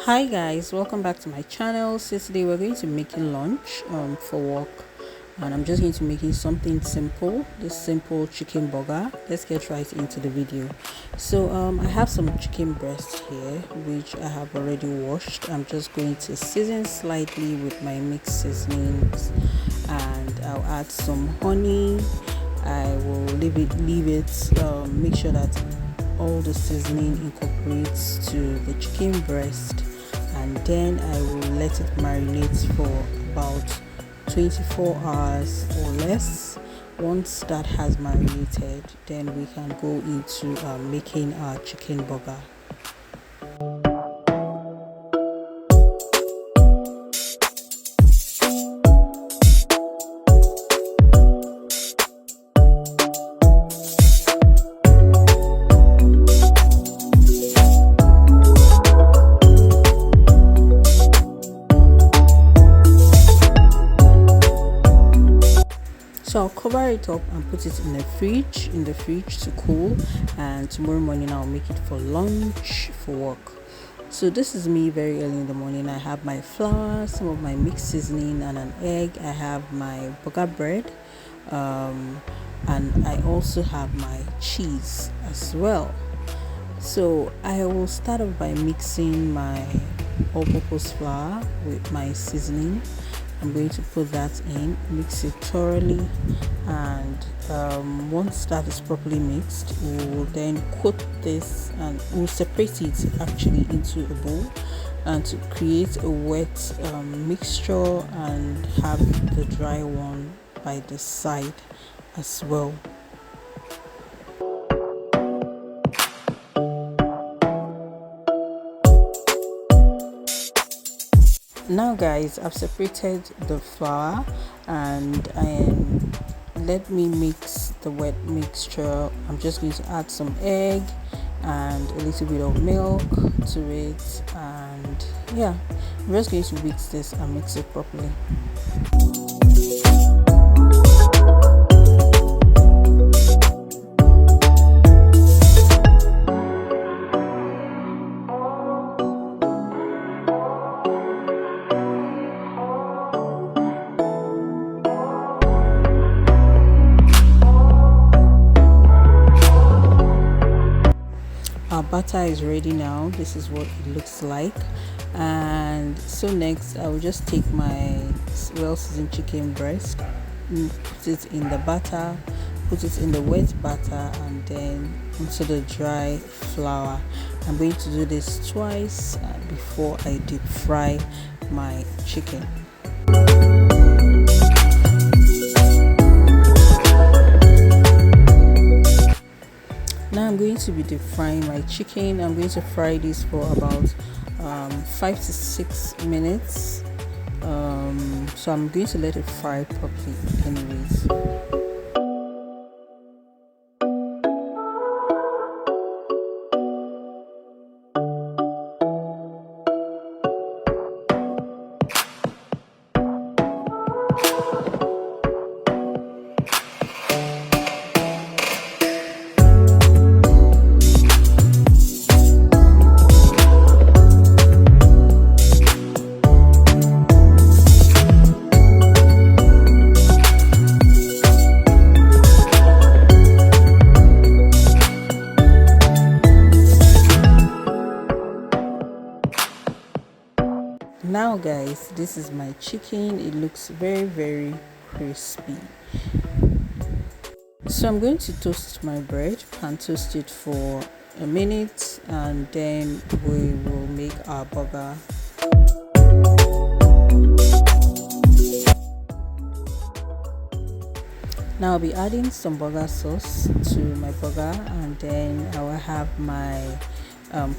Hi guys, welcome back to my channel. So today we're going to be making lunch for work, and I'm just going to be making something simple, this simple chicken burger. Let's get right into the video. So I have some chicken breast here which I have already washed. I'm just going to season slightly with my mixed seasonings, and I'll add some honey. I will leave it make sure that all the seasoning incorporates to the chicken breast, and then I will let it marinate for about 24 hours or less. Once that has marinated, then we can go into making our chicken burger. So I'll cover it up and put it in the fridge to cool, and tomorrow morning I'll make it for lunch for work. So this is me very early in the morning. I have my flour, some of my mixed seasoning, and an egg. I have my burger bread, and I also have my cheese as well. So I will start off by mixing my all-purpose flour with my seasoning. I'm going to put that in, mix it thoroughly, and once that is properly mixed, we'll then coat this and we'll separate it actually into a bowl and to create a wet mixture, and have the dry one by the side as well. Now guys, I've separated the flour, and let me mix the wet mixture. I'm just going to add some egg and a little bit of milk to it, and yeah, I'm just going to mix this and mix it properly. Our batter is ready now. This is what it looks like, and so next I will just take my well seasoned chicken breast, put it in the batter, put it in the wet batter, and then into the dry flour. I'm going to do this twice before I deep fry my chicken. Now I'm going to be deep frying my chicken. I'm going to fry this for about 5 to 6 minutes. So I'm going to let it fry properly anyways. Now guys, this is my chicken. It looks very crispy. So I'm going to toast my bread and toast it for a minute, and then we will make our burger. Now I'll be adding some burger sauce to my burger, and then I will have my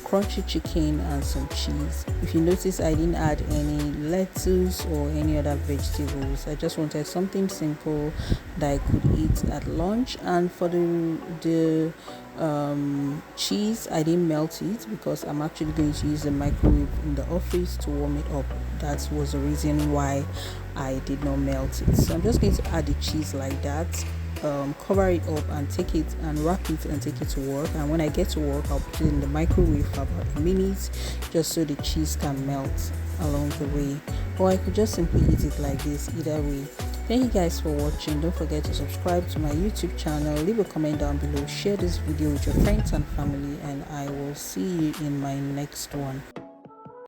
crunchy chicken and some cheese. If you notice, I didn't add any lettuce or any other vegetables. I just wanted something simple that I could eat at lunch. And for the cheese, I didn't melt it because I'm actually going to use the microwave in the office to warm it up. That was the reason why I did not melt it. So I'm just going to add the cheese like that, cover it up and take it and wrap it and take it to work. And when I get to work, I'll put it in the microwave for about a minute just so the cheese can melt along the way. Or I could just simply eat it like this, either way. Thank you guys for watching. Don't forget to subscribe to my YouTube channel, leave a comment down below, share this video with your friends and family, and I will see you in my next one.